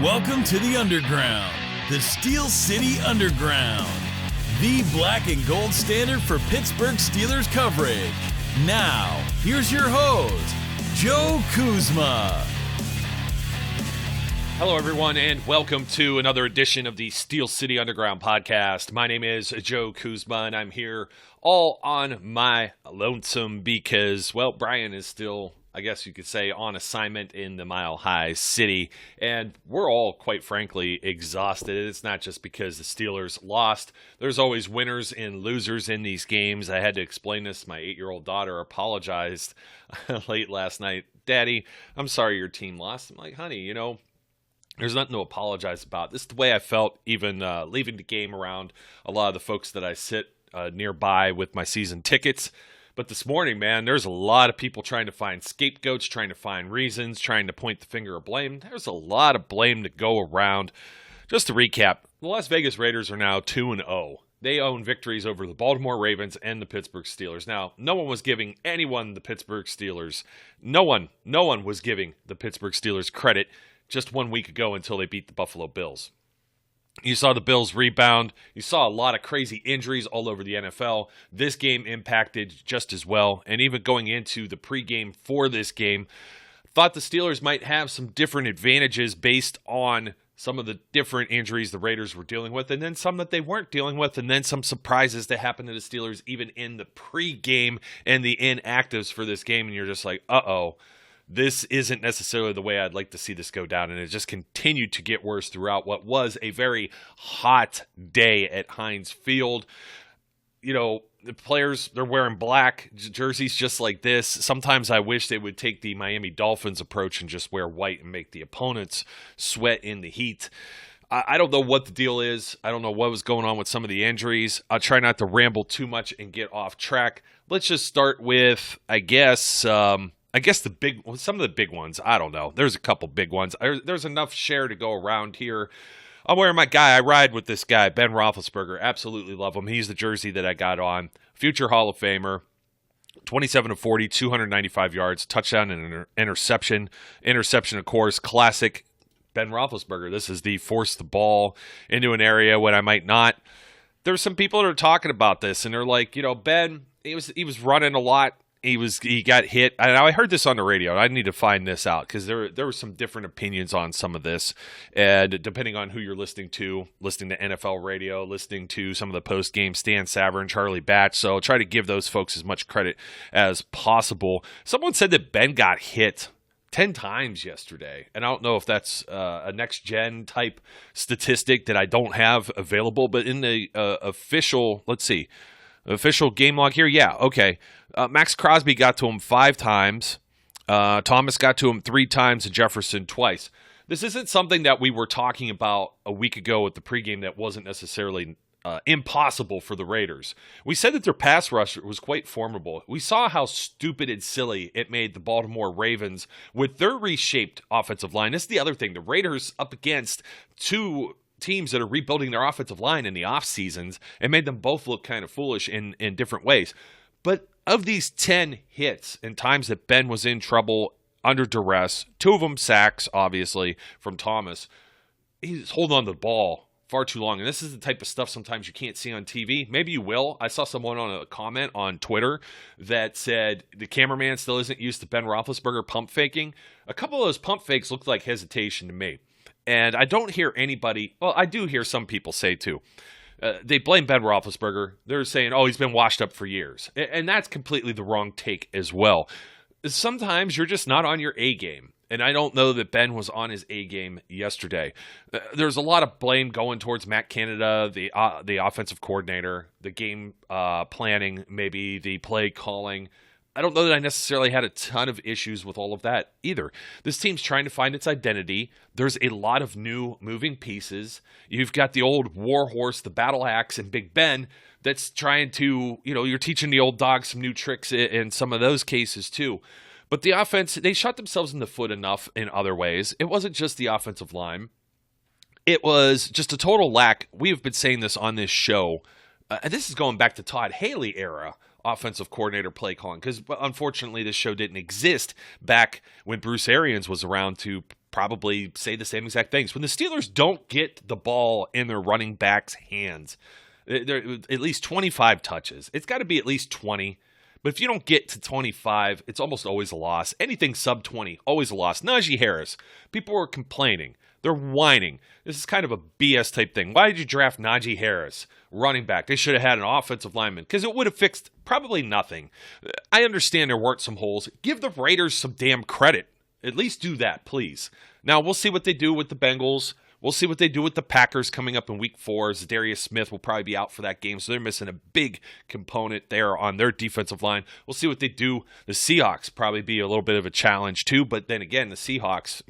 Welcome to the Underground, the Steel City Underground, the black and gold standard for Pittsburgh Steelers coverage. Now, here's your host, Joe Kuzma. Hello, everyone, and welcome to another edition of the Steel City Underground podcast. My name is Joe Kuzma, and I'm here all on my lonesome because, well, Brian is still, I guess you could say, on assignment in the Mile High City, and we're all, quite frankly, exhausted. It's not just because the Steelers lost. There's always winners and losers in these games. I had to explain this. My 8-year-old daughter apologized late last night. Daddy, I'm sorry your team lost. I'm like, honey, there's nothing to apologize about. This is the way I felt even leaving the game around a lot of the folks that I sit nearby with my season tickets. But this morning, man, there's a lot of people trying to find scapegoats, trying to find reasons, trying to point the finger of blame. There's a lot of blame to go around. Just to recap, the Las Vegas Raiders are now 2-0. They own victories over the Baltimore Ravens and the Pittsburgh Steelers. Now, no one was giving anyone the Pittsburgh Steelers. No one was giving the Pittsburgh Steelers credit just 1 week ago until they beat the Buffalo Bills. You saw the Bills rebound. You saw a lot of crazy injuries all over the NFL. This game impacted just as well. And even going into the pregame for this game, thought the Steelers might have some different advantages based on some of the different injuries the Raiders were dealing with, and then some that they weren't dealing with, and then some surprises that happened to the Steelers even in the pregame and the inactives for this game. And you're just like, uh-oh. This isn't necessarily the way I'd like to see this go down, and it just continued to get worse throughout what was a very hot day at Heinz Field. The players, they're wearing black jerseys just like this. Sometimes I wish they would take the Miami Dolphins approach and just wear white and make the opponents sweat in the heat. I don't know what the deal is. I don't know what was going on with some of the injuries. I'll try not to ramble too much and get off track. Let's just start with, some of the big ones. I don't know. There's a couple big ones. There's enough share to go around here. I'm wearing my guy. I ride with this guy, Ben Roethlisberger. Absolutely love him. He's the jersey that I got on. Future Hall of Famer. 27-40, 295 yards, touchdown and interception. Interception, of course, classic Ben Roethlisberger. This is the force the ball into an area when I might not. There's some people that are talking about this, and they're like, Ben, he was running a lot. He got hit. I heard this on the radio. I need to find this out because there were some different opinions on some of this. And depending on who you're listening to NFL radio, listening to some of the post-game Stan Savran, Charlie Batch. So I'll try to give those folks as much credit as possible. Someone said that Ben got hit 10 times yesterday. And I don't know if that's a next-gen type statistic that I don't have available. But in the official game log here, yeah, okay. Max Crosby got to him 5 times. Thomas got to him 3 times and Jefferson twice. This isn't something that we were talking about a week ago at the pregame that wasn't necessarily impossible for the Raiders. We said that their pass rush was quite formidable. We saw how stupid and silly it made the Baltimore Ravens with their reshaped offensive line. This is the other thing. The Raiders up against 2 teams that are rebuilding their offensive line in the off seasons and made them both look kind of foolish in different ways. But of these 10 hits and times that Ben was in trouble under duress, 2 of them sacks, obviously, from Thomas, he's holding on to the ball far too long. And this is the type of stuff sometimes you can't see on TV. Maybe you will. I saw someone on a comment on Twitter that said the cameraman still isn't used to Ben Roethlisberger pump faking. A couple of those pump fakes looked like hesitation to me. And I don't hear anybody, well, I do hear some people say too, they blame Ben Roethlisberger. They're saying, he's been washed up for years. And that's completely the wrong take as well. Sometimes you're just not on your A game. And I don't know that Ben was on his A game yesterday. There's a lot of blame going towards Matt Canada, the offensive coordinator, the game planning, maybe the play calling. I don't know that I necessarily had a ton of issues with all of that either. This team's trying to find its identity. There's a lot of new moving pieces. You've got the old war horse, the battle axe, and Big Ben that's trying to, you're teaching the old dog some new tricks in some of those cases too. But the offense, they shot themselves in the foot enough in other ways. It wasn't just the offensive line. It was just a total lack. We have been saying this on this show, and this is going back to Todd Haley era offensive coordinator play calling, because unfortunately this show didn't exist back when Bruce Arians was around to probably say the same exact things. When the Steelers don't get the ball in their running backs' hands, they're at least 25 touches. It's got to be at least 20. But if you don't get to 25, it's almost always a loss. Anything sub 20, always a loss. Najee Harris, people are complaining. They're whining. This is kind of a BS type thing. Why did you draft Najee Harris, running back? They should have had an offensive lineman because it would have fixed probably nothing. I understand there weren't some holes. Give the Raiders some damn credit. At least do that, please. Now, we'll see what they do with the Bengals. We'll see what they do with the Packers coming up in week 4. Darius Smith will probably be out for that game, so they're missing a big component there on their defensive line. We'll see what they do. The Seahawks probably be a little bit of a challenge too, but then again, the Seahawks,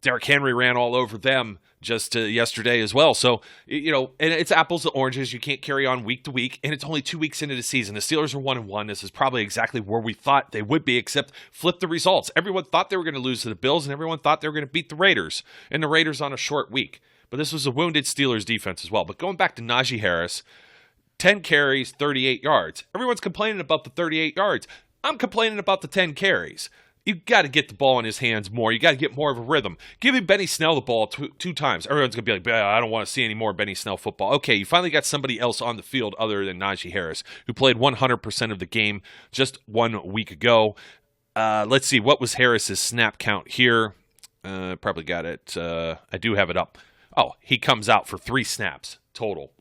Derrick Henry ran all over them just yesterday as well. So, and it's apples to oranges. You can't carry on week to week, and it's only 2 weeks into the season. The Steelers are 1-1. This is probably exactly where we thought they would be, except flip the results. Everyone thought they were going to lose to the Bills, and everyone thought they were going to beat the Raiders, and the Raiders on a short week. But this was a wounded Steelers defense as well. But going back to Najee Harris, 10 carries, 38 yards. Everyone's complaining about the 38 yards. I'm complaining about the 10 carries. You got to get the ball in his hands more. You got to get more of a rhythm. Give him Benny Snell the ball two times. Everyone's going to be like, I don't want to see any more Benny Snell football. Okay, you finally got somebody else on the field other than Najee Harris, who played 100% of the game just 1 week ago. Let's see, what was Harris's snap count here? Probably got it. I do have it up. Oh, he comes out for 3 snaps total.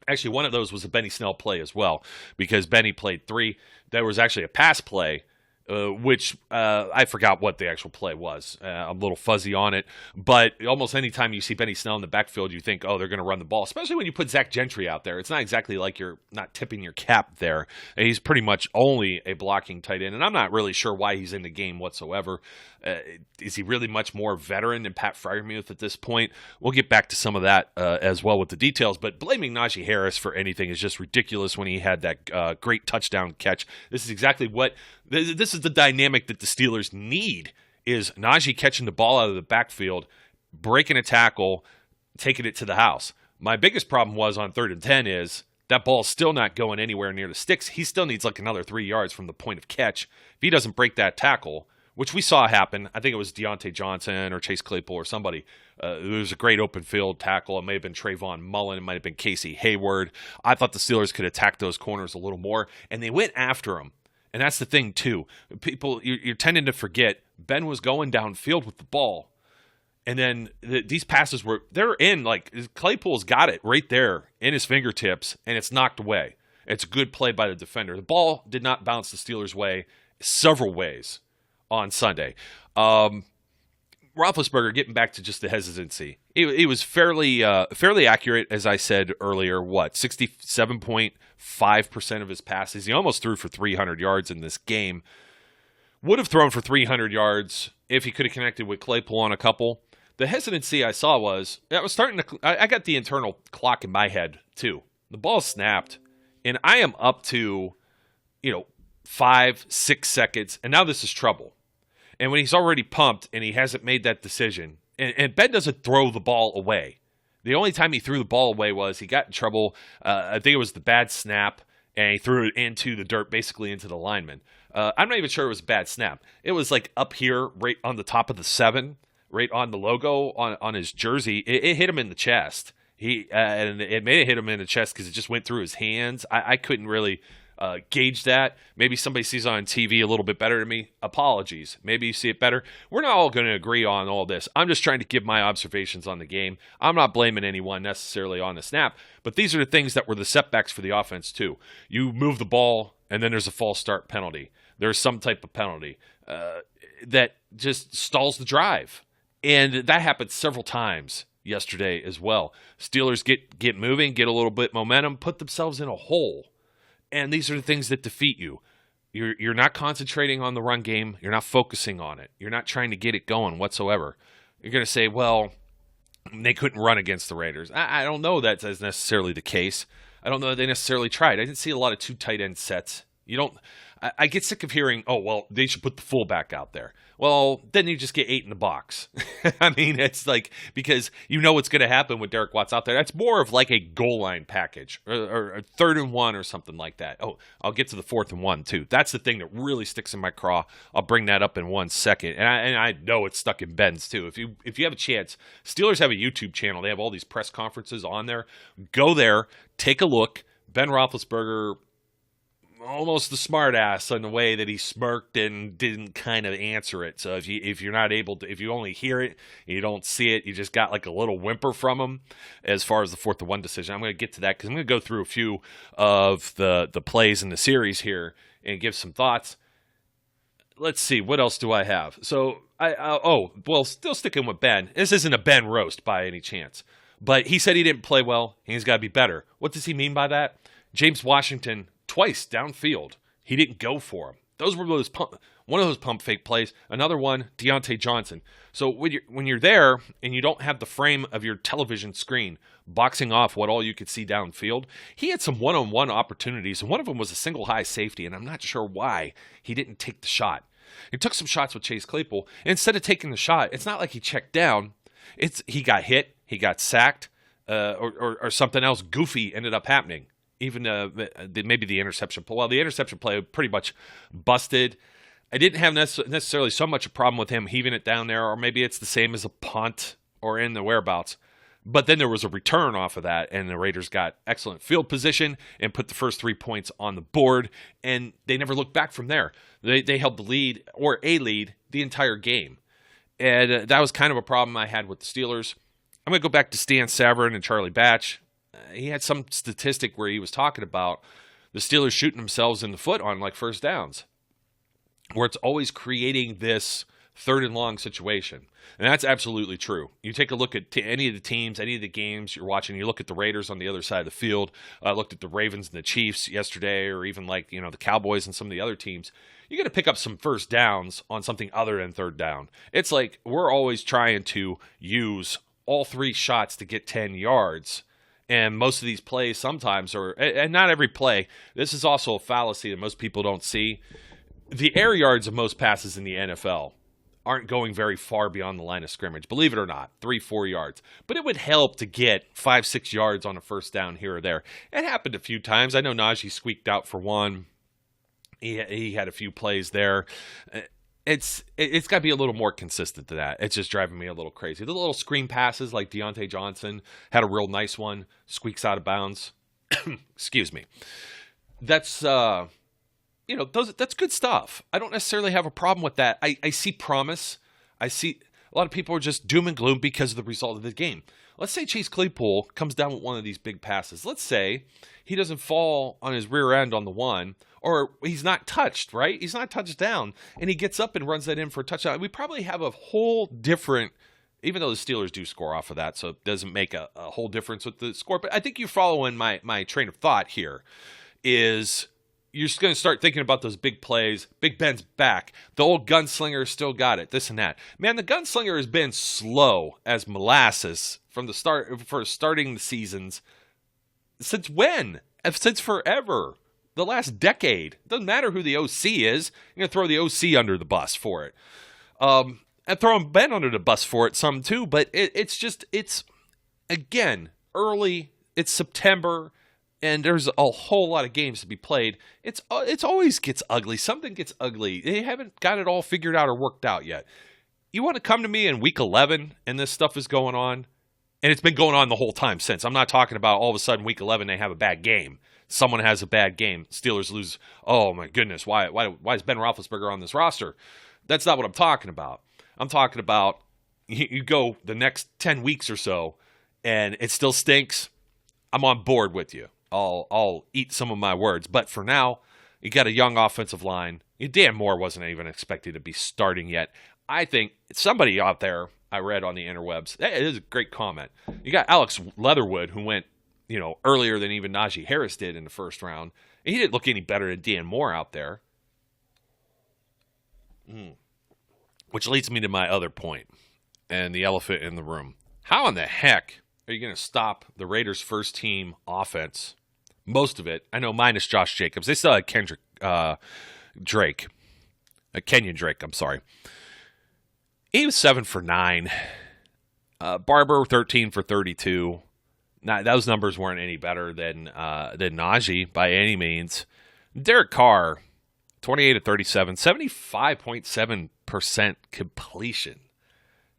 Actually, one of those was a Benny Snell play as well, because Benny played 3. There was actually a pass play, which I forgot what the actual play was. I'm a little fuzzy on it. But almost any time you see Benny Snell in the backfield, you think, oh, they're going to run the ball, especially when you put Zach Gentry out there. It's not exactly like you're not tipping your cap there. He's pretty much only a blocking tight end, and I'm not really sure why he's in the game whatsoever. Is he really much more veteran than Pat Freiermuth at this point? We'll get back to some of that as well with the details, but blaming Najee Harris for anything is just ridiculous when he had that great touchdown catch. This is exactly what this is the dynamic that the Steelers need, is Najee catching the ball out of the backfield, breaking a tackle, taking it to the house. My biggest problem was on 3rd and 10 is that ball's still not going anywhere near the sticks. He still needs like another 3 yards from the point of catch. If he doesn't break that tackle, which we saw happen, I think it was Deontay Johnson or Chase Claypool or somebody. It was a great open field tackle. It may have been Trayvon Mullen. It might have been Casey Hayward. I thought the Steelers could attack those corners a little more, and they went after him. And that's the thing, too. People, you're tending to forget, Ben was going downfield with the ball. And then these passes they're in, like, Claypool's got it right there in his fingertips, and it's knocked away. It's a good play by the defender. The ball did not bounce the Steelers' way several ways on Sunday. Roethlisberger, getting back to just the hesitancy, it was fairly accurate, as I said earlier. 67.5% of his passes. He almost threw for 300 yards in this game. Would have thrown for 300 yards if he could have connected with Claypool on a couple. The hesitancy I saw was, I got the internal clock in my head too. The ball snapped, and I am up to, 5-6 seconds, and now this is trouble. And when he's already pumped and he hasn't made that decision, and Ben doesn't throw the ball away. The only time he threw the ball away was he got in trouble. I think it was the bad snap, and he threw it into the dirt, basically into the lineman. I'm not even sure it was a bad snap. It was like up here, right on the top of the 7, right on the logo on his jersey. It hit him in the chest. And it may have hit him in the chest because it just went through his hands. I couldn't really gauge that. Maybe somebody sees on TV a little bit better than me. Apologies. Maybe you see it better. We're not all going to agree on all this. I'm just trying to give my observations on the game. I'm not blaming anyone necessarily on the snap, but these are the things that were the setbacks for the offense too. You move the ball, and then there's a false start penalty. There's some type of penalty that just stalls the drive. And that happened several times yesterday as well. Steelers get moving, get a little bit momentum, put themselves in a hole. And these are the things that defeat you. You're not concentrating on the run game. You're not focusing on it. You're not trying to get it going whatsoever. You're going to say, well, they couldn't run against the Raiders. I don't know that's necessarily the case. I don't know that they necessarily tried. I didn't see a lot of 2 tight end sets. I get sick of hearing, oh, well, they should put the fullback out there. Well, then you just get 8 in the box. I mean, it's like, because you know what's going to happen with Derek Watts out there. That's more of like a goal line package or a 3rd and 1 or something like that. Oh, I'll get to the 4th and 1 too. That's the thing that really sticks in my craw. I'll bring that up in 1 second. And I know it's stuck in Ben's too. If you have a chance, Steelers have a YouTube channel. They have all these press conferences on there. Go there, take a look. Ben Roethlisberger, almost the smart ass in the way that he smirked and didn't kind of answer it. So if you're not able to, if you only hear it and you don't see it, you just got like a little whimper from him as far as the 4th and 1 decision. I'm going to get to that because I'm going to go through a few of the plays in the series here and give some thoughts. Let's see, what else do I have? So still sticking with Ben. This isn't a Ben roast by any chance, but he said he didn't play well and he's got to be better. What does he mean by that? James Washington, twice downfield, he didn't go for him. Those were one of those pump fake plays. Another one, Deontay Johnson. So when you're there and you don't have the frame of your television screen boxing off what all you could see downfield, he had some one-on-one opportunities, and one of them was a single high safety, and I'm not sure why he didn't take the shot. He took some shots with Chase Claypool, and instead of taking the shot, it's not like he checked down. He got hit, he got sacked, or something else goofy ended up happening. Even maybe the interception play. Well, the interception play pretty much busted. I didn't have necessarily so much a problem with him heaving it down there, or maybe it's the same as a punt or in the whereabouts. But then there was a return off of that, and the Raiders got excellent field position and put the first 3 points on the board, and they never looked back from there. They held the lead, or a lead, the entire game. And that was kind of a problem I had with the Steelers. I'm going to go back to Stan Savran and Charlie Batch. He had some statistic where he was talking about the Steelers shooting themselves in the foot on like first downs, where it's always creating this 3rd and long situation. And that's absolutely true. You take a look at any of the teams, any of the games you're watching, you look at the Raiders on the other side of the field, looked at the Ravens and the Chiefs yesterday, or even like, the Cowboys and some of the other teams. You got to pick up some first downs on something other than 3rd down. It's like we're always trying to use all 3 shots to get 10 yards. And most of these plays sometimes are, and not every play, this is also a fallacy that most people don't see. The air yards of most passes in the NFL aren't going very far beyond the line of scrimmage. Believe it or not, 3-4 yards. But it would help to get 5-6 yards on a first down here or there. It happened a few times. I know Najee squeaked out for one. He had a few plays there. It's got to be a little more consistent to that. It's just driving me a little crazy. The little screen passes like Deontay Johnson had a real nice one, squeaks out of bounds. Excuse me. That's that's good stuff. I don't necessarily have a problem with that. I see promise. I see a lot of people are just doom and gloom because of the result of the game. Let's say Chase Claypool comes down with one of these big passes. Let's say he doesn't fall on his rear end on the one, or he's not touched, right? He's not touched down, and he gets up and runs that in for a touchdown. We probably have a whole different, even though the Steelers do score off of that, so it doesn't make a whole difference with the score. But I think you're following my train of thought here, is you're just going to start thinking about those big plays. Big Ben's back. The old gunslinger still got it, this and that. Man, the gunslinger has been slow as molasses from the start, for starting the seasons. Since when? Since forever. The last decade. Doesn't matter who the OC is. You're going to throw the OC under the bus for it. And throwing Ben under the bus for it some too, but it's again, early. It's September, and there's a whole lot of games to be played. It's always gets ugly. Something gets ugly. They haven't got it all figured out or worked out yet. You want to come to me in week 11 and this stuff is going on? And it's been going on the whole time since. I'm not talking about all of a sudden week 11 they have a bad game. Someone has a bad game. Steelers lose. Oh, my goodness. Why is Ben Roethlisberger on this roster? That's not what I'm talking about. I'm talking about you go the next 10 weeks or so, and it still stinks. I'm on board with you. I'll eat some of my words. But for now, you got a young offensive line. Dan Moore wasn't even expected to be starting yet. I think somebody out there, I read on the interwebs, that is a great comment. You got Alex Leatherwood, who went earlier than even Najee Harris did in the first round. And he didn't look any better than Dan Moore out there. Which leads me to my other point, and the elephant in the room. How in the heck are you going to stop the Raiders' first team offense? Most of it, I know, minus Josh Jacobs. They still had Kendrick Drake. Kenyon Drake, I'm sorry. He was 7 for 9. Barber, 13 for 32. Now, those numbers weren't any better than Najee by any means. Derek Carr, 28 of 37, 75.7% completion.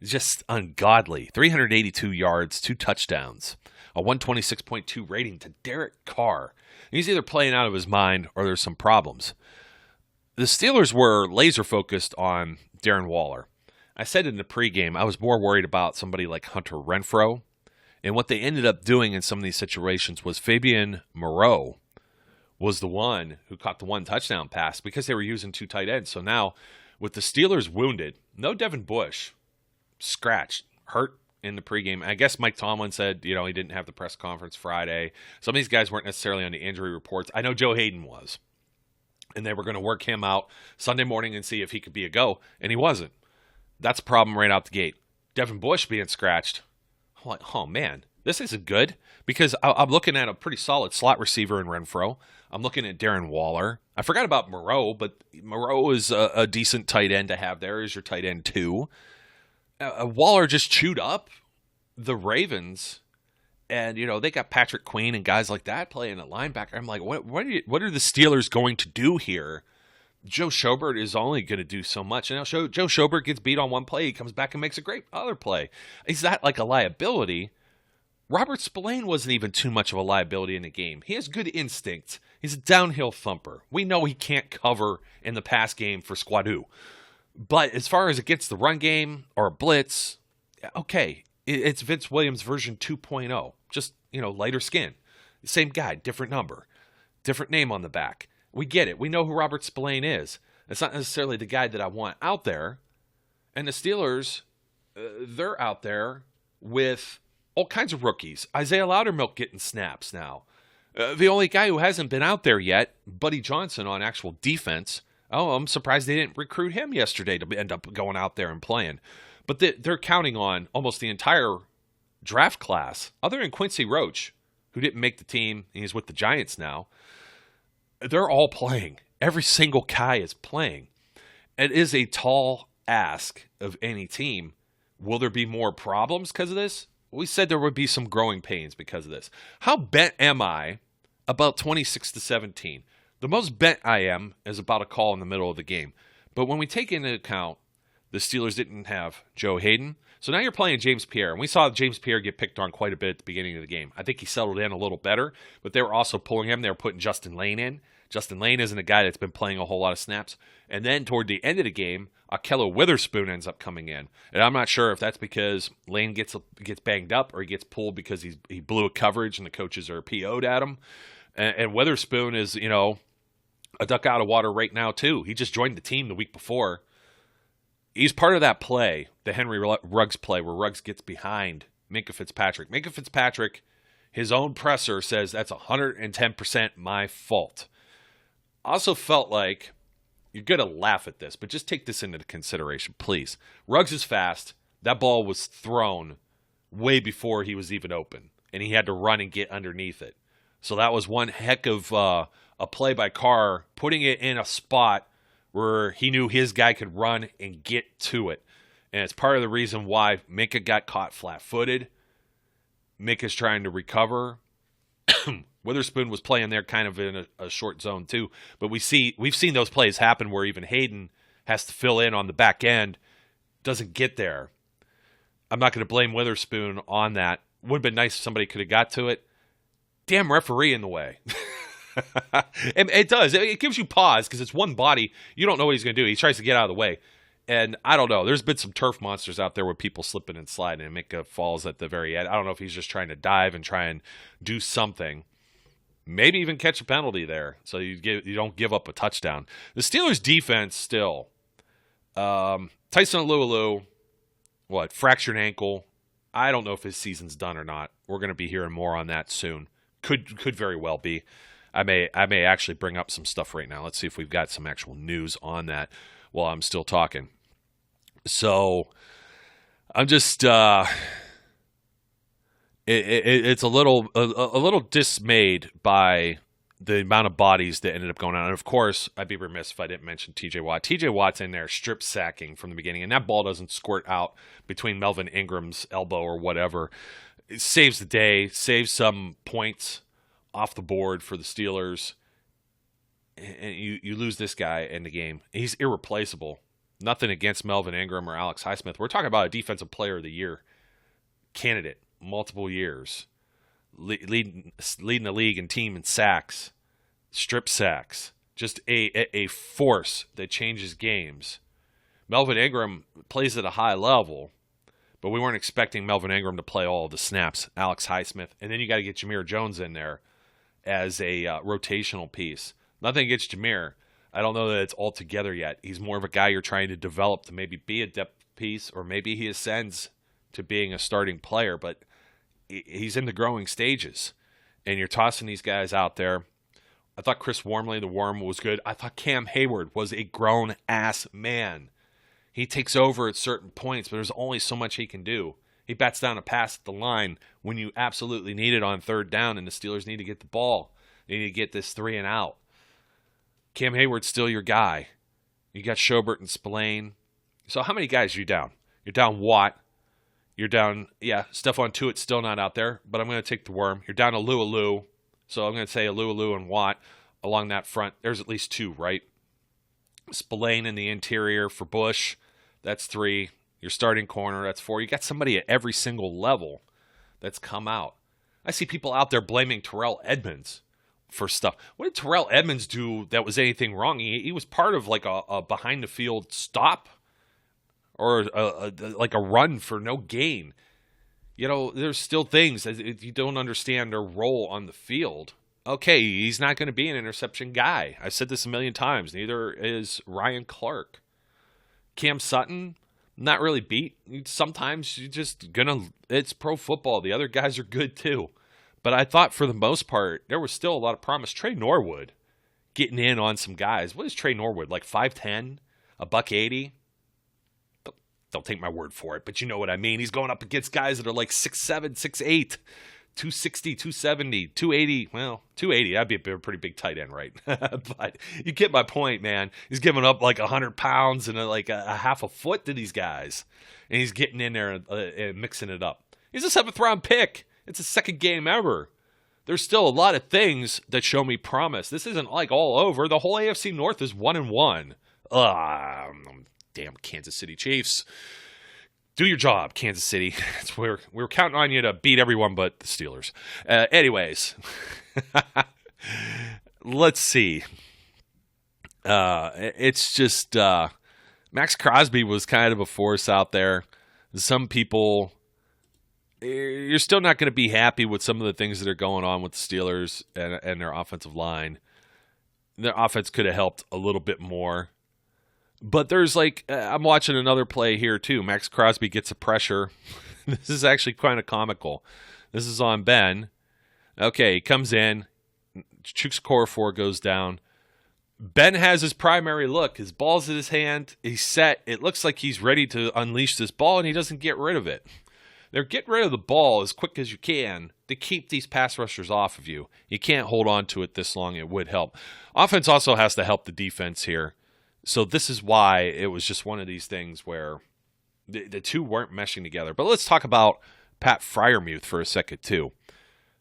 Just ungodly. 382 yards, 2 touchdowns, a 126.2 rating to Derek Carr. He's either playing out of his mind or there's some problems. The Steelers were laser focused on Darren Waller. I said in the pregame, I was more worried about somebody like Hunter Renfrow. And what they ended up doing in some of these situations was Fabian Moreau was the one who caught the 1 touchdown pass because they were using 2 tight ends. So now, with the Steelers wounded, no Devin Bush, scratched, hurt in the pregame. I guess Mike Tomlin said, he didn't have the press conference Friday. Some of these guys weren't necessarily on the injury reports. I know Joe Hayden was. And they were going to work him out Sunday morning and see if he could be a go. And he wasn't. That's a problem right out the gate. Devin Bush being scratched. I'm like, oh, man, this isn't good. Because I'm looking at a pretty solid slot receiver in Renfrow. I'm looking at Darren Waller. I forgot about Moreau, but Moreau is a decent tight end to have there as your tight end too. Waller just chewed up the Ravens. And, they got Patrick Queen and guys like that playing at linebacker. I'm like, what are the Steelers going to do here? Joe Schobert is only going to do so much. And now Joe Schobert gets beat on one play. He comes back and makes a great other play. Is that like a liability? Robert Spillane wasn't even too much of a liability in the game. He has good instincts. He's a downhill thumper. We know he can't cover in the pass game for Squadoo. But as far as against the run game or a blitz, okay. It's Vince Williams version 2.0. Just, lighter skin. Same guy, different number. Different name on the back. We get it. We know who Robert Spillane is. It's not necessarily the guy that I want out there. And the Steelers, they're out there with all kinds of rookies. Isaiah Loudermilk getting snaps now. The only guy who hasn't been out there yet, Buddy Johnson on actual defense. Oh, I'm surprised they didn't recruit him yesterday to end up going out there and playing. But they're counting on almost the entire draft class, other than Quincy Roach, who didn't make the team. He's with the Giants now. They're all playing. Every single guy is playing. It is a tall ask of any team. Will there be more problems because of this? We said there would be some growing pains because of this. How bent am I about 26-17? The most bent I am is about a call in the middle of the game. But when we take into account the Steelers didn't have Joe Hayden. So now you're playing James Pierre. And we saw James Pierre get picked on quite a bit at the beginning of the game. I think he settled in a little better, but they were also pulling him. They were putting Justin Lane in. Justin Lane isn't a guy that's been playing a whole lot of snaps. And then toward the end of the game, Akello Witherspoon ends up coming in. And I'm not sure if that's because Lane gets banged up or he gets pulled because he blew a coverage and the coaches are PO'd at him. And Witherspoon is, a duck out of water right now too. He just joined the team the week before. He's part of that play, the Henry Ruggs play, where Ruggs gets behind Minkah Fitzpatrick. Minkah Fitzpatrick, his own presser says that's 110% my fault. I also felt like, you're going to laugh at this, but just take this into consideration, please. Ruggs is fast. That ball was thrown way before he was even open, and he had to run and get underneath it. So that was one heck of a play by Carr, putting it in a spot where he knew his guy could run and get to it. And it's part of the reason why Minkah got caught flat-footed. Minkah's trying to recover. Witherspoon was playing there kind of in a short zone too. But we've seen those plays happen where even Hayden has to fill in on the back end, doesn't get there. I'm not going to blame Witherspoon on that. Would have been nice if somebody could have got to it. Damn referee in the way. It does. It gives you pause because it's one body. You don't know what he's going to do. He tries to get out of the way. And I don't know. There's been some turf monsters out there with people slipping and sliding and Minkah falls at the very end. I don't know if he's just trying to dive and try and do something. Maybe even catch a penalty there so you don't give up a touchdown. The Steelers' defense still. Tyson Alualu, fractured ankle. I don't know if his season's done or not. We're going to be hearing more on that soon. Could very well be. I may actually bring up some stuff right now. Let's see if we've got some actual news on that while I'm still talking. So I'm just it's a little dismayed by the amount of bodies that ended up going on. And, of course, I'd be remiss if I didn't mention T.J. Watt. T.J. Watt's in there strip sacking from the beginning, and that ball doesn't squirt out between Melvin Ingram's elbow or whatever. It saves the day, saves some points off the board for the Steelers, and you lose this guy in the game. He's irreplaceable. Nothing against Melvin Ingram or Alex Highsmith. We're talking about a Defensive Player of the Year candidate, multiple years, leading the league and team in sacks, strip sacks, just a force that changes games. Melvin Ingram plays at a high level, but we weren't expecting Melvin Ingram to play all of the snaps. Alex Highsmith, and then you got to get Jameer Jones in there as a rotational piece. Nothing against Jameer. I don't know that it's all together yet. He's more of a guy you're trying to develop to maybe be a depth piece, or maybe he ascends to being a starting player, but he's in the growing stages, and you're tossing these guys out there. I thought Chris Wormley, the Worm, was good. I thought Cam Hayward was a grown-ass man. He takes over at certain points, but there's only so much he can do. He bats down a pass at the line when you absolutely need it on third down, and the Steelers need to get the ball. They need to get this 3 and out. Cam Hayward's still your guy. You got Schobert and Spillane. So how many guys are you down? You're down Watt. You're down, Stephon Tuitt's still not out there, but I'm going to take the Worm. You're down Alu. So I'm going to say Alu and Watt along that front. There's at least 2, right? Spillane in the interior for Bush. That's 3. Your starting corner, that's 4. You got somebody at every single level that's come out. I see people out there blaming Terrell Edmunds for stuff. What did Terrell Edmunds do that was anything wrong? He was part of like a behind-the-field stop or like a run for no gain. You know, there's still things that you don't understand their role on the field. Okay, he's not going to be an interception guy. I've said this a million times. Neither is Ryan Clark. Cam Sutton, not really beat. Sometimes you're just it's pro football. The other guys are good too. But I thought for the most part, there was still a lot of promise. Trey Norwood getting in on some guys. What is Trey Norwood, like 5'10", $180? Don't take my word for it, but you know what I mean. He's going up against guys that are like 6'7", 6'8", 260, 270, 280. Well, 280, that'd be a pretty big tight end, right? But you get my point, man. He's giving up like 100 pounds and like a half a foot to these guys. And he's getting in there and mixing it up. He's a 7th-round pick. It's his second game ever. There's still a lot of things that show me promise. This isn't like all over. The whole AFC North is 1-1. Damn Kansas City Chiefs. Do your job, Kansas City. We were counting on you to beat everyone but the Steelers. Anyways, let's see. It's just Max Crosby was kind of a force out there. Some people, you're still not going to be happy with some of the things that are going on with the Steelers and their offensive line. Their offense could have helped a little bit more. But there's I'm watching another play here too. Max Crosby gets a pressure. This is actually kind of comical. This is on Ben. Okay, he comes in. Chuks Okorafor goes down. Ben has his primary look. His ball's in his hand. He's set. It looks like he's ready to unleash this ball, and he doesn't get rid of it. They're getting rid of the ball as quick as you can to keep these pass rushers off of you. You can't hold on to it this long. It would help. Offense also has to help the defense here. So this is why it was just one of these things where the two weren't meshing together. But let's talk about Pat Freiermuth for a second, too.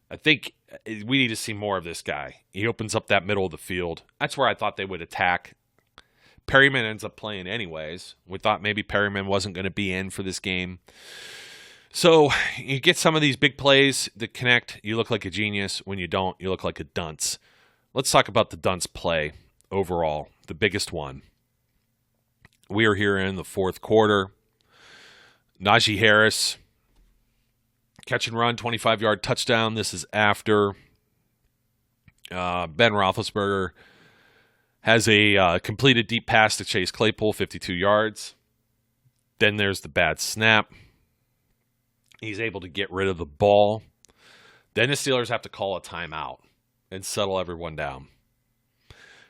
I think we need to see more of this guy. He opens up that middle of the field. That's where I thought they would attack. Perryman ends up playing anyways. We thought maybe Perryman wasn't going to be in for this game. So you get some of these big plays that connect. You look like a genius. When you don't, you look like a dunce. Let's talk about the dunce play overall, the biggest one. We are here in the fourth quarter. Najee Harris, catch and run, 25-yard touchdown. This is after Ben Roethlisberger has a completed deep pass to Chase Claypool, 52 yards. Then there's the bad snap. He's able to get rid of the ball. Then the Steelers have to call a timeout and settle everyone down.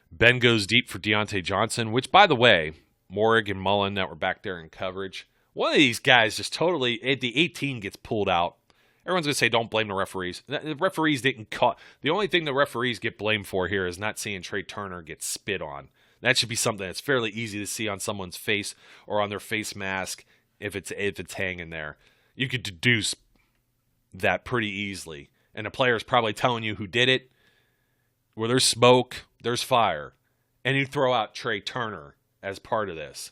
Ben goes deep for Deontay Johnson, which, by the way, Morig and Mullen that were back there in coverage. One of these guys just totally, the 18 gets pulled out, Everyone's going to say don't blame the referees. The referees didn't call. The only thing the referees get blamed for here is not seeing Trey Turner get spit on. That should be something that's fairly easy to see on someone's face or on their face mask if it's hanging there. You could deduce that pretty easily. And the player's probably telling you who did it. Where there's smoke, there's fire. And you throw out Trey Turner as part of this.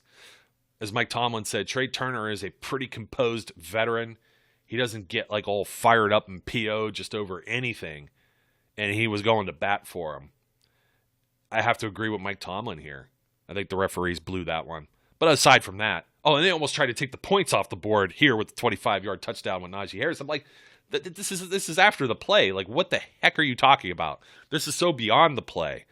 As Mike Tomlin said, Trey Turner is a pretty composed veteran. He doesn't get like all fired up and PO just over anything. And he was going to bat for him. I have to agree with Mike Tomlin here. I think the referees blew that one. But aside from that, and they almost tried to take the points off the board here with the 25-yard touchdown with Najee Harris. I'm like, this is after the play. Like, what the heck are you talking about? This is so beyond the play.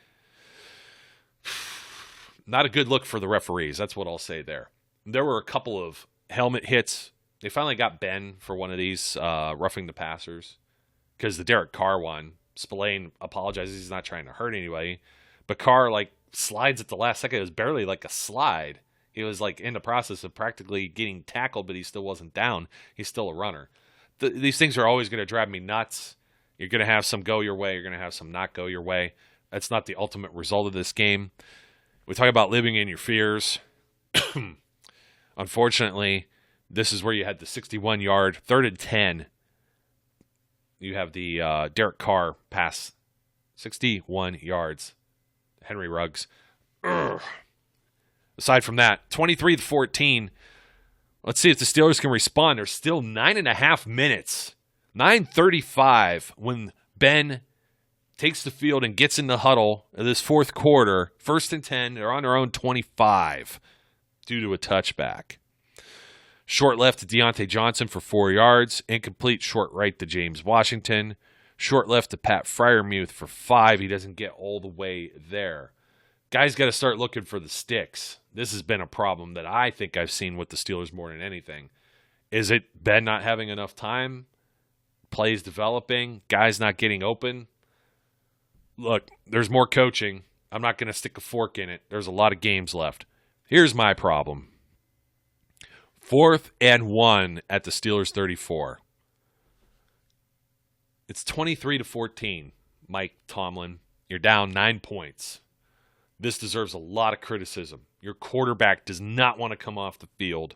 Not a good look for the referees. That's what I'll say there. There were a couple of helmet hits. They finally got Ben for one of these roughing the passers because the Derek Carr one, Spillane apologizes. He's not trying to hurt anybody. But Carr, like, slides at the last second. It was barely like a slide. He was, like, in the process of practically getting tackled, but he still wasn't down. He's still a runner. These things are always going to drive me nuts. You're going to have some go your way. You're going to have some not go your way. That's not the ultimate result of this game. We talk about living in your fears. Unfortunately, this is where you had the 61-yard, 3rd and 10. You have the Derek Carr pass, 61 yards. Henry Ruggs. Ugh. Aside from that, 23-14. Let's see if the Steelers can respond. There's still 9.5 minutes. 9:35 when Ben takes the field and gets in the huddle of this fourth quarter. 1st and 10. They're on their own 25 due to a touchback. Short left to Deontay Johnson for 4 yards. Incomplete short right to James Washington. Short left to Pat Freiermuth for 5. He doesn't get all the way there. Guys got to start looking for the sticks. This has been a problem that I think I've seen with the Steelers more than anything. Is it Ben not having enough time? Plays developing? Guys not getting open? Look, there's more coaching. I'm not going to stick a fork in it. There's a lot of games left. Here's my problem. 4th and 1 at the Steelers 34. It's 23-14, Mike Tomlin. You're down 9 points. This deserves a lot of criticism. Your quarterback does not want to come off the field.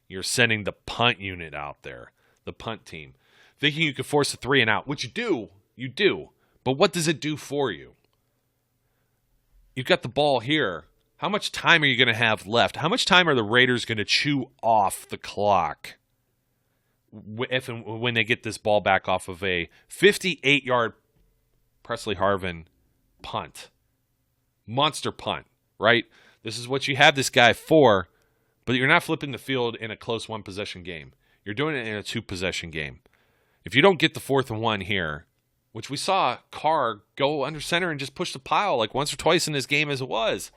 You're sending the punt unit out there, the punt team, thinking you could force a 3 and out, which you do. But what does it do for you? You've got the ball here. How much time are you going to have left? How much time are the Raiders going to chew off the clock if and when they get this ball back off of a 58-yard Presley Harvin punt? Monster punt, right? This is what you have this guy for, but you're not flipping the field in a close one-possession game. You're doing it in a two-possession game. If you don't get the 4th and 1 here, which we saw Carr go under center and just push the pile like once or twice in this game as it was,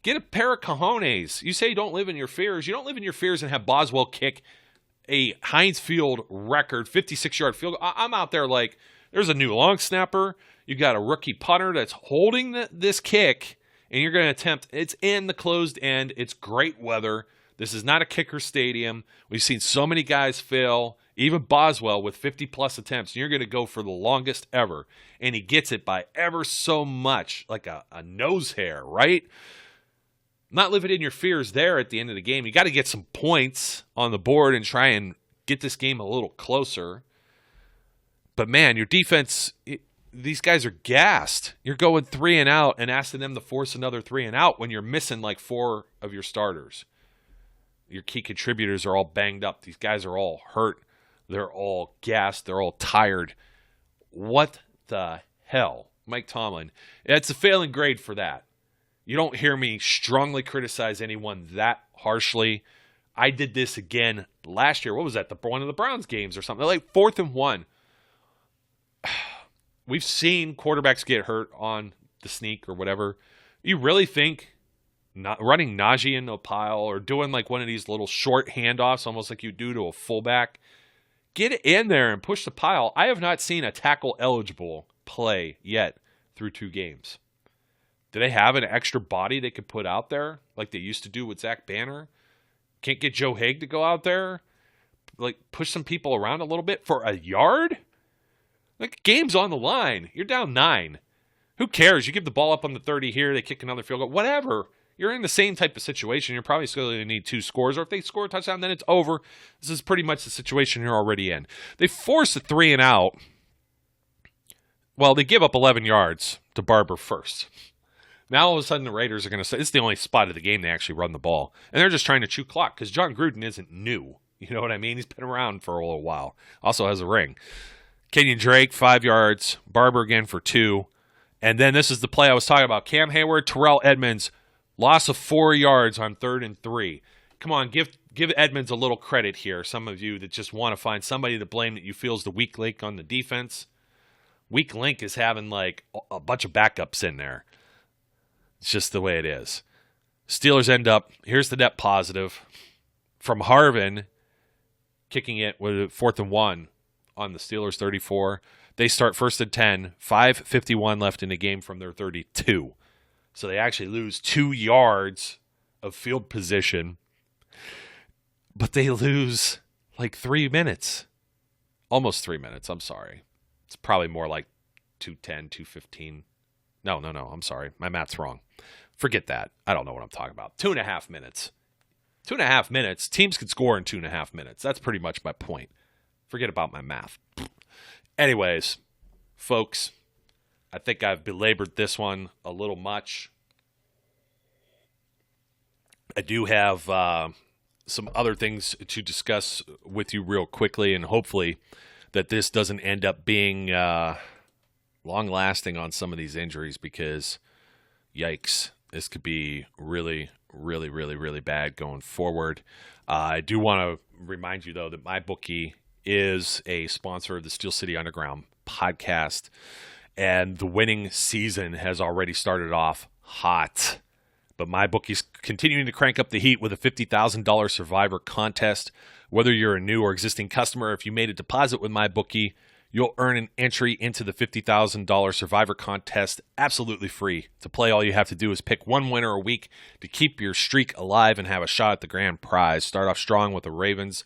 get a pair of cojones. You say you don't live in your fears. You don't live in your fears and have Boswell kick a Heinz Field record 56-yard field goal. I'm out there like there's a new long snapper. You got a rookie punter that's holding this kick, and you're going to attempt. It's in the closed end. It's great weather. This is not a kicker stadium. We've seen so many guys fail, even Boswell with 50-plus attempts. And you're going to go for the longest ever, and he gets it by ever so much, like a nose hair, right? Not living in your fears there at the end of the game. You got to get some points on the board and try and get this game a little closer. But, man, your defense, these guys are gassed. You're going 3 and out and asking them to force another 3 and out when you're missing like 4 of your starters. Your key contributors are all banged up. These guys are all hurt. They're all gassed. They're all tired. What the hell? Mike Tomlin. It's a failing grade for that. You don't hear me strongly criticize anyone that harshly. I did this again last year. What was that? One of the Browns games or something. Like 4th and 1. We've seen quarterbacks get hurt on the sneak or whatever. You really think not running Najee into a pile or doing like one of these little short handoffs, almost like you do to a fullback, get it in there and push the pile? I have not seen a tackle-eligible play yet through 2 games. Do they have an extra body they could put out there like they used to do with Zach Banner? Can't get Joe Haig to go out there? like push some people around a little bit for a yard? Like, game's on the line. You're down 9. Who cares? You give the ball up on the 30 here, they kick another field goal, whatever. You're in the same type of situation. You're probably still going to need 2 scores, or if they score a touchdown, then it's over. This is pretty much the situation you're already in. They force a 3 and out. Well, they give up 11 yards to Barber first. Now all of a sudden the Raiders are going to say, this is the only spot of the game they actually run the ball. And they're just trying to chew clock because John Gruden isn't new. You know what I mean? He's been around for a little while. Also has a ring. Kenyon Drake, 5 yards. Barber again for 2. And then this is the play I was talking about. Cam Hayward, Terrell Edmonds, loss of 4 yards on 3rd and 3. Come on, give Edmonds a little credit here. Some of you that just want to find somebody to blame that you feel is the weak link on the defense. Weak link is having like a bunch of backups in there. It's just the way it is. Steelers end up, here's the net positive, from Harvin kicking it with 4th and 1 on the Steelers 34. They start 1st and 10, 5:51 left in the game from their 32. So they actually lose 2 yards of field position, but they lose like 3 minutes. Almost 3 minutes, I'm sorry. It's probably more like 2:10, 2:15. No, I'm sorry. My math's wrong. Forget that. I don't know what I'm talking about. 2.5 minutes. 2.5 minutes. Teams can score in 2.5 minutes. That's pretty much my point. Forget about my math. Anyways, folks, I think I've belabored this one a little much. I do have some other things to discuss with you real quickly, and hopefully that this doesn't end up being long-lasting on some of these injuries because, yikes, this could be really, really, really, really bad going forward. I do want to remind you, though, that MyBookie is a sponsor of the Steel City Underground podcast, and the winning season has already started off hot. But MyBookie's continuing to crank up the heat with a $50,000 Survivor contest. Whether you're a new or existing customer, if you made a deposit with MyBookie, you'll earn an entry into the $50,000 Survivor contest absolutely free. To play, all you have to do is pick one winner a week to keep your streak alive and have a shot at the grand prize. Start off strong with the Ravens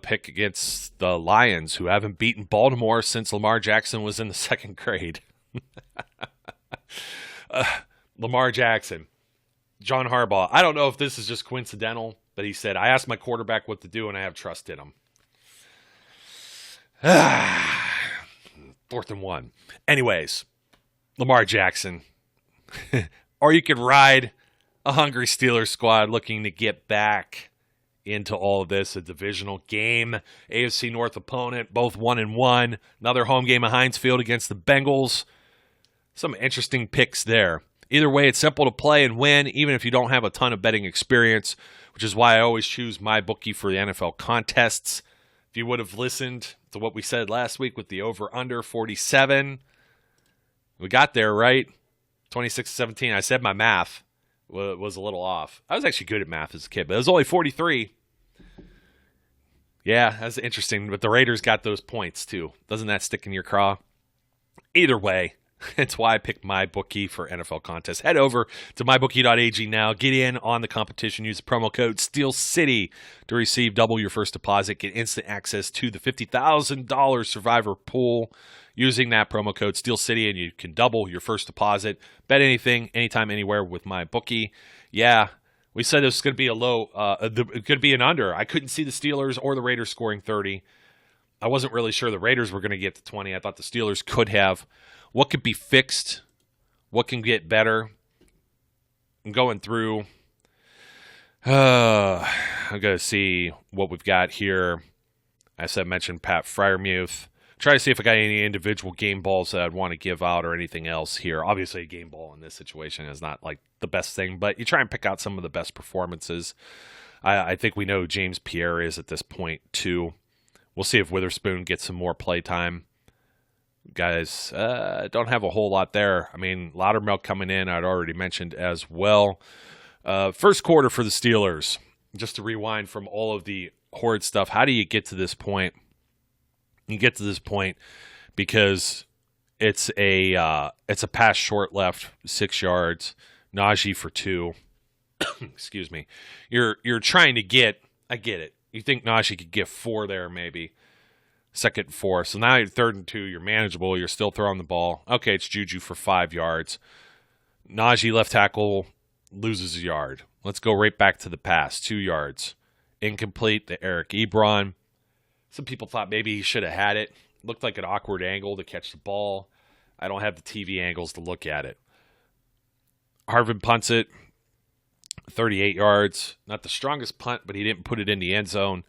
pick against the Lions, who haven't beaten Baltimore since Lamar Jackson was in the 2nd grade. Lamar Jackson. John Harbaugh. I don't know if this is just coincidental, but he said, I asked my quarterback what to do, and I have trust in him. 4th and 1. Anyways, Lamar Jackson. Or you could ride a hungry Steelers squad looking to get back into all of this. A divisional game. AFC North opponent, both 1-1. Another home game at Heinz Field against the Bengals. Some interesting picks there. Either way, it's simple to play and win, even if you don't have a ton of betting experience, which is why I always choose MyBookie for the NFL contests. If you would have listened to what we said last week with the over-under 47, we got there, right? 26-17. I said my math was a little off. I was actually good at math as a kid, but it was only 43. Yeah, that's interesting, but the Raiders got those points too. Doesn't that stick in your craw? Either way, it's why I picked MyBookie for NFL contests. Head over to mybookie.ag now. Get in on the competition. Use the promo code SteelCity to receive double your first deposit. Get instant access to the $50,000 Survivor pool using that promo code SteelCity, and you can double your first deposit. Bet anything, anytime, anywhere with MyBookie. Yeah, we said this was going to be a low, it could be an under. I couldn't see the Steelers or the Raiders scoring 30. I wasn't really sure the Raiders were going to get to 20. I thought the Steelers could have. What could be fixed? What can get better? I'm going through. I'm going to see what we've got here. As I mentioned, Pat Freiermuth. Try to see if I got any individual game balls that I'd want to give out or anything else here. Obviously, a game ball in this situation is not like the best thing, but you try and pick out some of the best performances. I think we know who James Pierre is at this point, too. We'll see if Witherspoon gets some more play time. Guys, don't have a whole lot there. I mean, Loudermilk coming in, I'd already mentioned as well. First quarter for the Steelers. Just to rewind from all of the horrid stuff, how do you get to this point? You get to this point because it's a pass short left, 6 yards. Najee for 2. Excuse me. You're trying to get. I get it. You think Najee could get 4 there maybe. 2nd and 4. So now you're 3rd and 2. You're manageable. You're still throwing the ball. Okay, it's Juju for 5 yards. Najee, left tackle, loses a yard. Let's go right back to the pass. 2 yards. Incomplete to Eric Ebron. Some people thought maybe he should have had it. Looked like an awkward angle to catch the ball. I don't have the TV angles to look at it. Harvin punts it. 38 yards. Not the strongest punt, but he didn't put it in the end zone.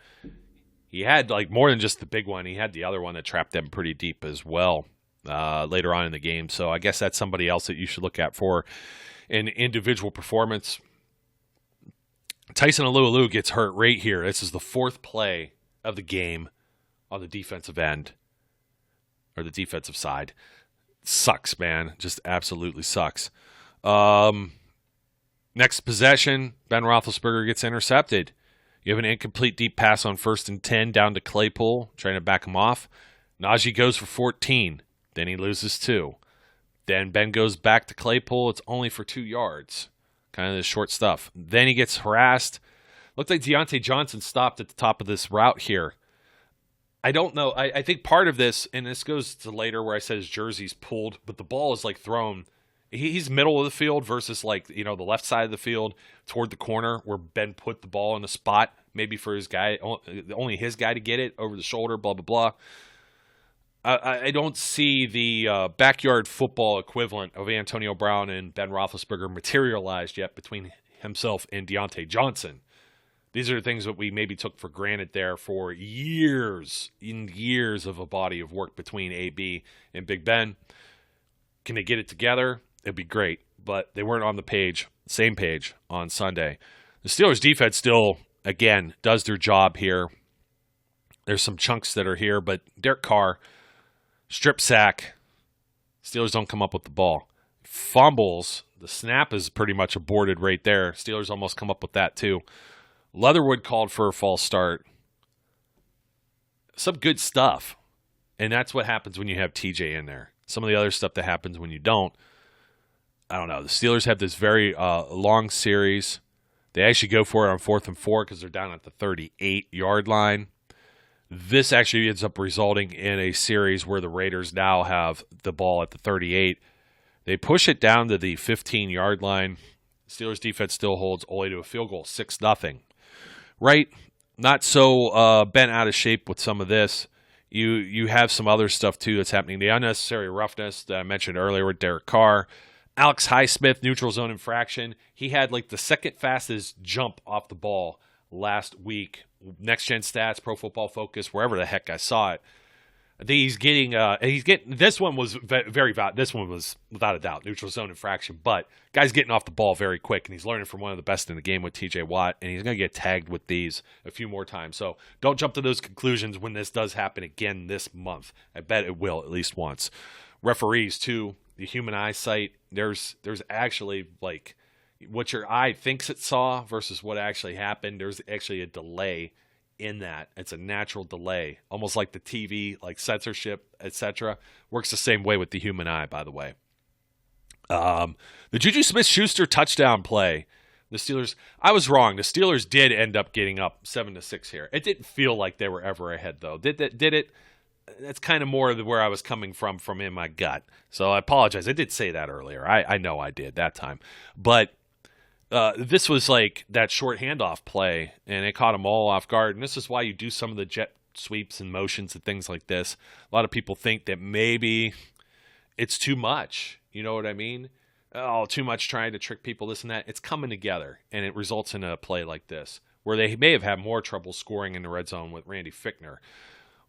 He had like more than just the big one. He had the other one that trapped them pretty deep as well later on in the game. So I guess that's somebody else that you should look at for an individual performance. Tyson Alualu gets hurt right here. This is the 4th play of the game on the defensive end or the defensive side. Sucks, man. Just absolutely sucks. Next possession, Ben Roethlisberger gets intercepted. You have an incomplete deep pass on 1st and 10 down to Claypool, trying to back him off. Najee goes for 14. Then he loses 2. Then Ben goes back to Claypool. It's only for 2 yards. Kind of the short stuff. Then he gets harassed. Looked like Deontay Johnson stopped at the top of this route here. I don't know. I think part of this, and this goes to later where I said his jersey's pulled, but the ball is like thrown. He's middle of the field versus like, the left side of the field toward the corner where Ben put the ball in the spot, maybe for his guy, only his guy to get it over the shoulder, blah, blah, blah. I don't see the backyard football equivalent of Antonio Brown and Ben Roethlisberger materialized yet between himself and Deontay Johnson. These are things that we maybe took for granted there for years of a body of work between AB and Big Ben. Can they get it together? It'd be great, but they weren't on the same page on Sunday. The Steelers defense still, again, does their job here. There's some chunks that are here, but Derek Carr, strip sack. Steelers don't come up with the ball. Fumbles. The snap is pretty much aborted right there. Steelers almost come up with that too. Leatherwood called for a false start. Some good stuff. And that's what happens when you have TJ in there. Some of the other stuff that happens when you don't. I don't know. The Steelers have this very long series. They actually go for it on 4th and 4 because they're down at the 38-yard line. This actually ends up resulting in a series where the Raiders now have the ball at the 38. They push it down to the 15-yard line. Steelers defense still holds only to a field goal, 6-0. Right? Not so bent out of shape with some of this. You have some other stuff, too, that's happening. The unnecessary roughness that I mentioned earlier with Derek Carr. Alex Highsmith, neutral zone infraction. He had like the 2nd fastest jump off the ball last week. Next Gen Stats, Pro Football Focus, wherever the heck I saw it. I think he's getting this one was very valid. This one was without a doubt neutral zone infraction, but guy's getting off the ball very quick, and he's learning from one of the best in the game with TJ Watt, and he's going to get tagged with these a few more times. So don't jump to those conclusions when this does happen again this month. I bet it will at least once. Referees too, the human eyesight. There's actually like what your eye thinks it saw versus what actually happened. There's actually a delay in that. It's a natural delay, almost like the TV, like censorship, etc. Works the same way with the human eye, by the way. The Juju Smith-Schuster touchdown play. The Steelers, I was wrong. The Steelers did end up getting up 7-6 here. It didn't feel like they were ever ahead, though. Did it? That's kind of more where I was coming from in my gut. So I apologize. I did say that earlier. I know I did that time. But this was like that short handoff play, and it caught them all off guard. And this is why you do some of the jet sweeps and motions and things like this. A lot of people think that maybe it's too much. You know what I mean? Oh, too much trying to trick people, this and that. It's coming together, and it results in a play like this, where they may have had more trouble scoring in the red zone with Randy Fichtner.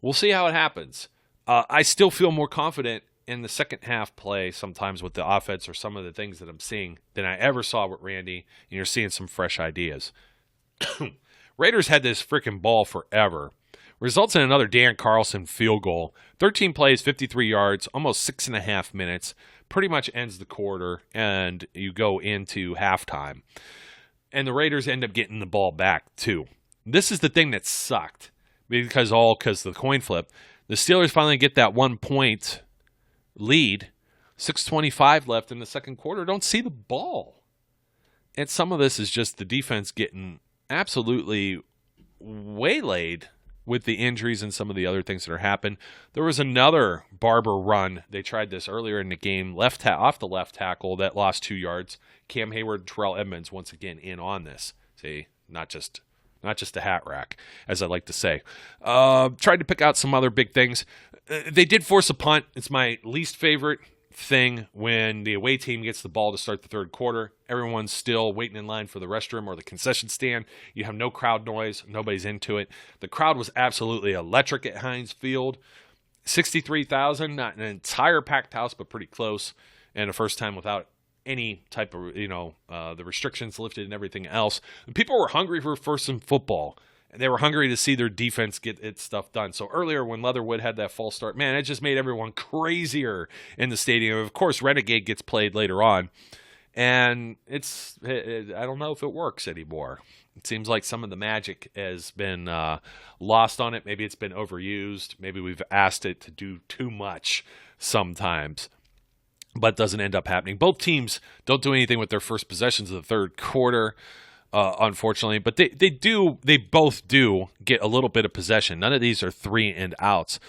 We'll see how it happens. I still feel more confident in the second half play sometimes with the offense or some of the things that I'm seeing than I ever saw with Randy, and you're seeing some fresh ideas. Raiders had this freaking ball forever. Results in another Dan Carlson field goal. 13 plays, 53 yards, almost 6.5 minutes. Pretty much ends the quarter, and you go into halftime. And the Raiders end up getting the ball back, too. This is the thing that sucked, because of the coin flip. The Steelers finally get that 1 point lead. 6:25 left in the second quarter. Don't see the ball. And some of this is just the defense getting absolutely waylaid with the injuries and some of the other things that are happened. There was another Barber run. They tried this earlier in the game, off the left tackle that lost 2 yards. Cam Hayward, Terrell Edmonds once again in on this. See, not just a hat rack, as I like to say. Tried to pick out some other big things. They did force a punt. It's my least favorite thing when the away team gets the ball to start the third quarter. Everyone's still waiting in line for the restroom or the concession stand. You have no crowd noise. Nobody's into it. The crowd was absolutely electric at Heinz Field. 63,000, not an entire packed house, but pretty close. And the first time without any type of, the restrictions lifted and everything else. And people were hungry for some football. And they were hungry to see their defense get its stuff done. So earlier when Leatherwood had that false start, man, it just made everyone crazier in the stadium. Of course, Renegade gets played later on. And I don't know if it works anymore. It seems like some of the magic has been lost on it. Maybe it's been overused. Maybe we've asked it to do too much sometimes. But doesn't end up happening. Both teams don't do anything with their first possessions of the third quarter. Unfortunately, but they both do get a little bit of possession. None of these are 3 and outs.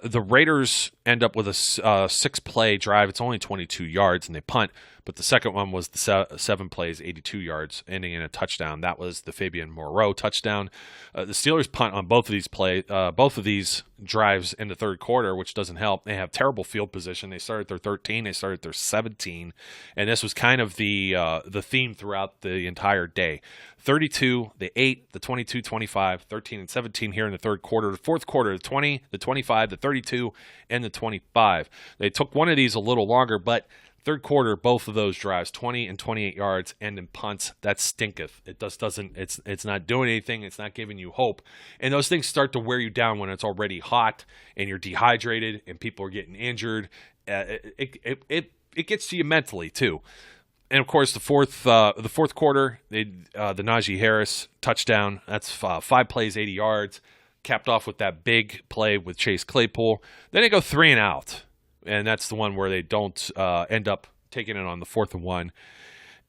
The Raiders end up with a 6-play drive. It's only 22 yards, and they punt. But the second one was the 7 plays, 82 yards, ending in a touchdown. That was the Fabian Moreau touchdown. The Steelers punt on both of these drives in the third quarter, which doesn't help. They have terrible field position. They started their 13, they started their 17, and this was kind of the theme throughout the entire day. 32, the 8, the 22, 25, 13, and 17 here in the third quarter. The fourth quarter, the 20, the 25, the 32, and the 25. They took one of these a little longer, but third quarter, both of those drives, 20 and 28 yards, and in punts, that stinketh. It just doesn't. It's not doing anything. It's not giving you hope. And those things start to wear you down when it's already hot and you're dehydrated and people are getting injured. It gets to you mentally too. And of course, the fourth quarter, the Najee Harris touchdown. That's 5 plays, 80 yards, capped off with that big play with Chase Claypool. Then they go 3 and out. And that's the one where they don't end up taking it on the 4th and 1.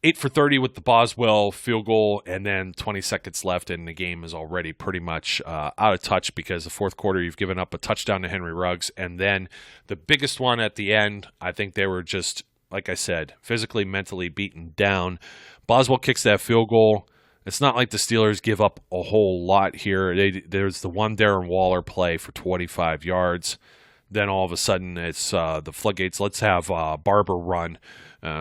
8 for 30 with the Boswell field goal, and then 20 seconds left, and the game is already pretty much out of touch because the fourth quarter you've given up a touchdown to Henry Ruggs. And then the biggest one at the end, I think they were just, like I said, physically, mentally beaten down. Boswell kicks that field goal. It's not like the Steelers give up a whole lot here. There's the one Darren Waller play for 25 yards. Then all of a sudden it's the floodgates. Let's have Barber run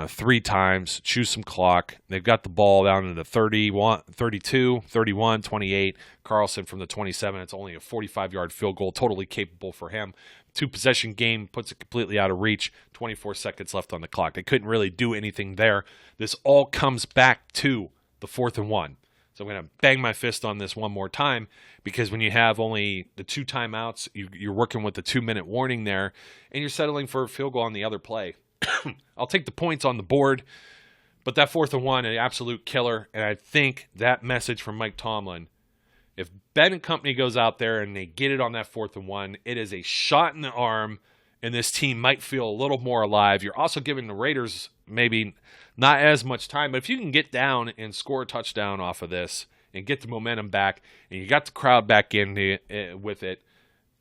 3 times, choose some clock. They've got the ball down to the 31, 32, 31, 28. Carlson from the 27. It's only a 45-yard field goal, totally capable for him. 2-possession game, puts it completely out of reach. 24 seconds left on the clock. They couldn't really do anything there. This all comes back to the 4th and 1. So I'm going to bang my fist on this one more time because when you have only the 2 timeouts, you're working with the 2-minute warning there, and you're settling for a field goal on the other play. I'll take the points on the board, but that 4th and 1, an absolute killer, and I think that message from Mike Tomlin, if Ben and company goes out there and they get it on that 4th and 1, it is a shot in the arm, and this team might feel a little more alive. You're also giving the Raiders maybe not as much time, but if you can get down and score a touchdown off of this and get the momentum back, and you got the crowd back in with it,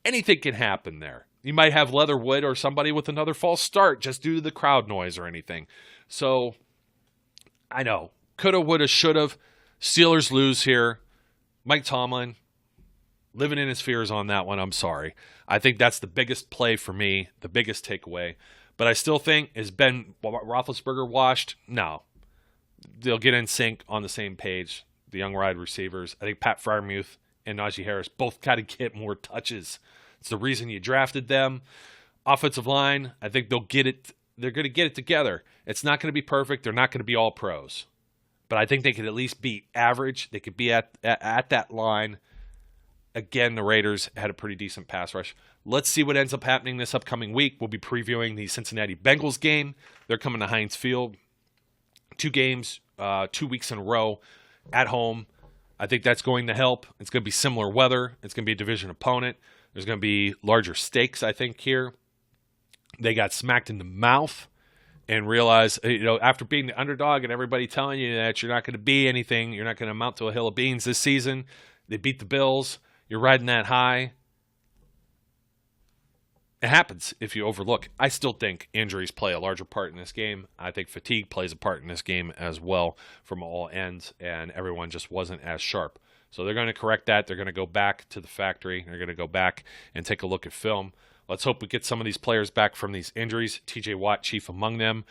anything can happen there. You might have Leatherwood or somebody with another false start just due to the crowd noise or anything. So, I know. Coulda, woulda, shoulda. Steelers lose here. Mike Tomlin, living in his fears on that one. I'm sorry. I think that's the biggest play for me, the biggest takeaway. But I still think, is Ben Roethlisberger washed? No. They'll get in sync on the same page, the young wide receivers. I think Pat Freiermuth and Najee Harris both got to get more touches. It's the reason you drafted them. Offensive line, I think they'll get it. They're going to get it together. It's not going to be perfect. They're not going to be all pros. But I think they could at least be average. They could be at that line. Again, the Raiders had a pretty decent pass rush. Let's see what ends up happening this upcoming week. We'll be previewing the Cincinnati Bengals game. They're coming to Heinz Field. 2 games, 2 weeks in a row at home. I think that's going to help. It's going to be similar weather. It's going to be a division opponent. There's going to be larger stakes, I think, here. They got smacked in the mouth and realized, after being the underdog and everybody telling you that you're not going to be anything, you're not going to amount to a hill of beans this season, They beat the Bills. You're riding that high. It happens if you overlook. I still think injuries play a larger part in this game. I think fatigue plays a part in this game as well from all ends, and everyone just wasn't as sharp. So they're going to correct that. They're going to go back to the factory. They're going to go back and take a look at film. Let's hope we get some of these players back from these injuries. TJ Watt, chief among them.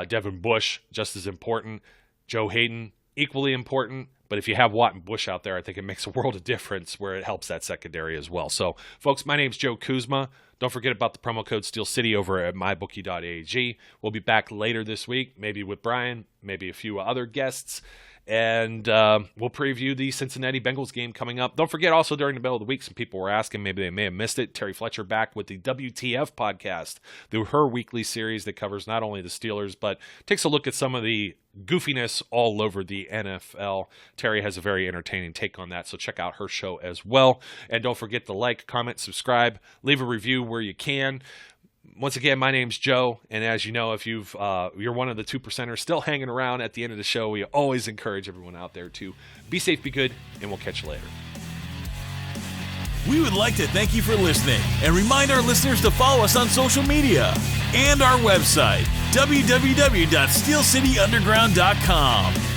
Devin Bush, just as important. Joe Hayden, equally important. But if you have Watt and Bush out there, I think it makes a world of difference where it helps that secondary as well. So, folks, my name's Joe Kuzma. Don't forget about the promo code Steel City over at mybookie.ag. We'll be back later this week, maybe with Brian, maybe a few other guests. And we'll preview the Cincinnati Bengals game coming up. Don't forget also during the middle of the week, some people were asking, maybe they may have missed it, Terry Fletcher back with the WTF podcast, her weekly series that covers not only the Steelers, but takes a look at some of the goofiness all over the NFL. Terry has a very entertaining take on that, so check out her show as well. And don't forget to like, comment, subscribe, leave a review where you can. Once again, my name's Joe, and as you know, if you're one of the 2%ers still hanging around at the end of the show, we always encourage everyone out there to be safe, be good, and we'll catch you later. We would like to thank you for listening and remind our listeners to follow us on social media and our website, www.steelcityunderground.com.